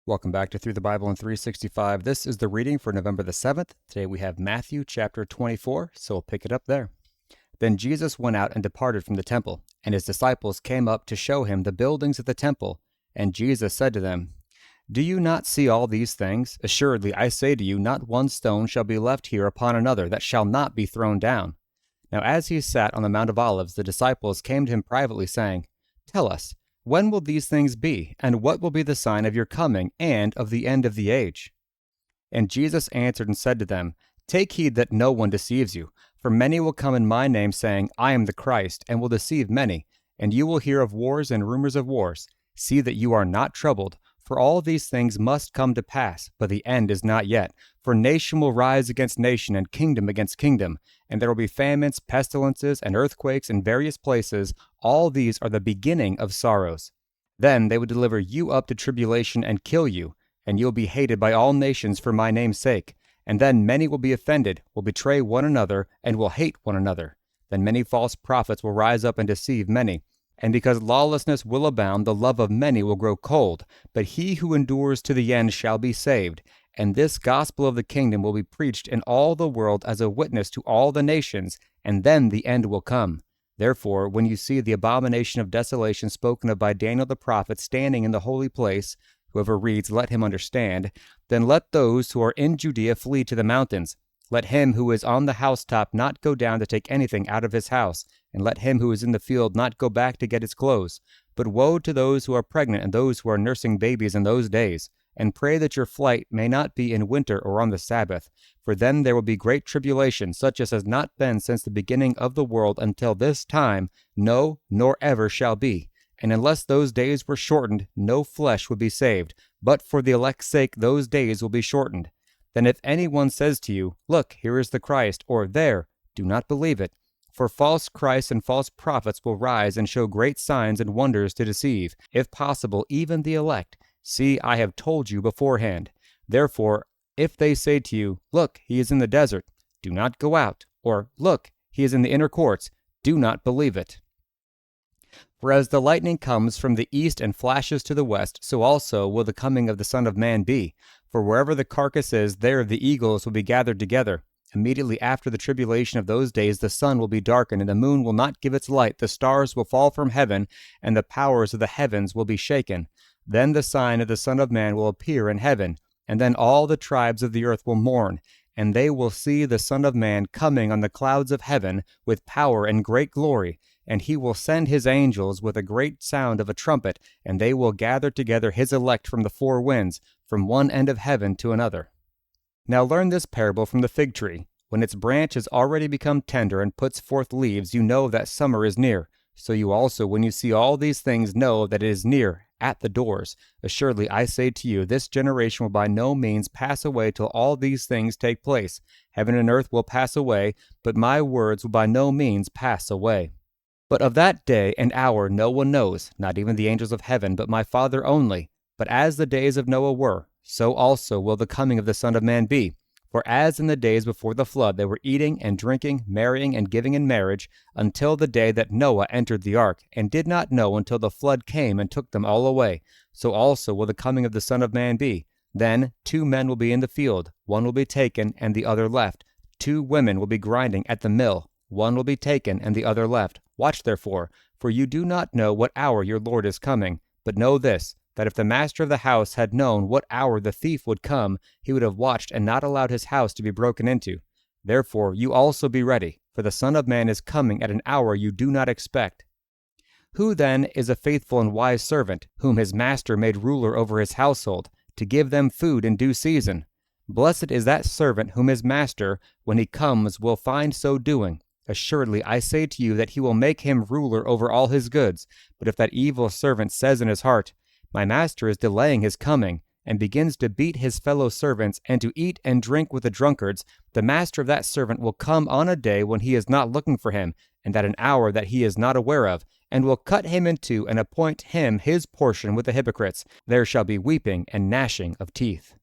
Welcome back to Through the Bible in 365. This is the reading for November the 7th. Today we have Matthew chapter 24, so we'll pick it up there. Then Jesus went out and departed from the temple, and his disciples came up to show him the buildings of the temple. And Jesus said to them, "Do you not see all these things? Assuredly, I say to you, not one stone shall be left here upon another that shall not be thrown down." Now as he sat on the Mount of Olives, the disciples came to him privately, saying, "Tell us, when will these things be, and what will be the sign of your coming and of the end of the age?" And Jesus answered and said to them, "Take heed that no one deceives you, for many will come in my name, saying, I am the Christ, and will deceive many. And you will hear of wars and rumors of wars. See that you are not troubled, for all these things must come to pass, but the end is not yet. For nation will rise against nation, and kingdom against kingdom, and there will be famines, pestilences, and earthquakes in various places. All these are the beginning of sorrows. Then they will deliver you up to tribulation and kill you, and you will be hated by all nations for my name's sake. And then many will be offended, will betray one another, and will hate one another. Then many false prophets will rise up and deceive many. And because lawlessness will abound, the love of many will grow cold. But he who endures to the end shall be saved. And this gospel of the kingdom will be preached in all the world as a witness to all the nations, and then the end will come. Therefore, when you see the abomination of desolation spoken of by Daniel the prophet standing in the holy place, whoever reads, let him understand. Then let those who are in Judea flee to the mountains. Let him who is on the housetop not go down to take anything out of his house, and let him who is in the field not go back to get his clothes. But woe to those who are pregnant and those who are nursing babies in those days. And pray that your flight may not be in winter or on the Sabbath, for then there will be great tribulation, such as has not been since the beginning of the world until this time, no, nor ever shall be. And unless those days were shortened, no flesh would be saved, but for the elect's sake those days will be shortened. Then if anyone says to you, Look, here is the Christ, or there, do not believe it. For false Christs and false prophets will rise and show great signs and wonders to deceive, if possible, even the elect. See, I have told you beforehand. Therefore, if they say to you, Look, he is in the desert, do not go out, or Look, he is in the inner courts, do not believe it. For as the lightning comes from the east and flashes to the west, so also will the coming of the Son of Man be. For wherever the carcass is, there the eagles will be gathered together. Immediately after the tribulation of those days, the sun will be darkened, and the moon will not give its light, the stars will fall from heaven, and the powers of the heavens will be shaken. Then the sign of the Son of Man will appear in heaven, and then all the tribes of the earth will mourn, and they will see the Son of Man coming on the clouds of heaven with power and great glory. And he will send his angels with a great sound of a trumpet, and they will gather together his elect from the four winds, from one end of heaven to another. Now learn this parable from the fig tree. When its branch has already become tender and puts forth leaves, you know that summer is near. So you also, when you see all these things, know that it is near, at the doors. Assuredly, I say to you, this generation will by no means pass away till all these things take place. Heaven and earth will pass away, but my words will by no means pass away. But of that day and hour no one knows, not even the angels of heaven, but my Father only. But as the days of Noah were, so also will the coming of the Son of Man be. For as in the days before the flood they were eating and drinking, marrying and giving in marriage, until the day that Noah entered the ark, and did not know until the flood came and took them all away, so also will the coming of the Son of Man be. Then 2 men will be in the field, one will be taken and the other left. 2 women will be grinding at the mill, one will be taken and the other left. Watch therefore, for you do not know what hour your Lord is coming. But know this, that if the master of the house had known what hour the thief would come, he would have watched and not allowed his house to be broken into. Therefore you also be ready, for the Son of Man is coming at an hour you do not expect. Who then is a faithful and wise servant, whom his master made ruler over his household, to give them food in due season? Blessed is that servant whom his master, when he comes, will find so doing. Assuredly, I say to you that he will make him ruler over all his goods. But if that evil servant says in his heart, My master is delaying his coming, and begins to beat his fellow servants and to eat and drink with the drunkards, the master of that servant will come on a day when he is not looking for him, and at an hour that he is not aware of, and will cut him in two and appoint him his portion with the hypocrites. There shall be weeping and gnashing of teeth.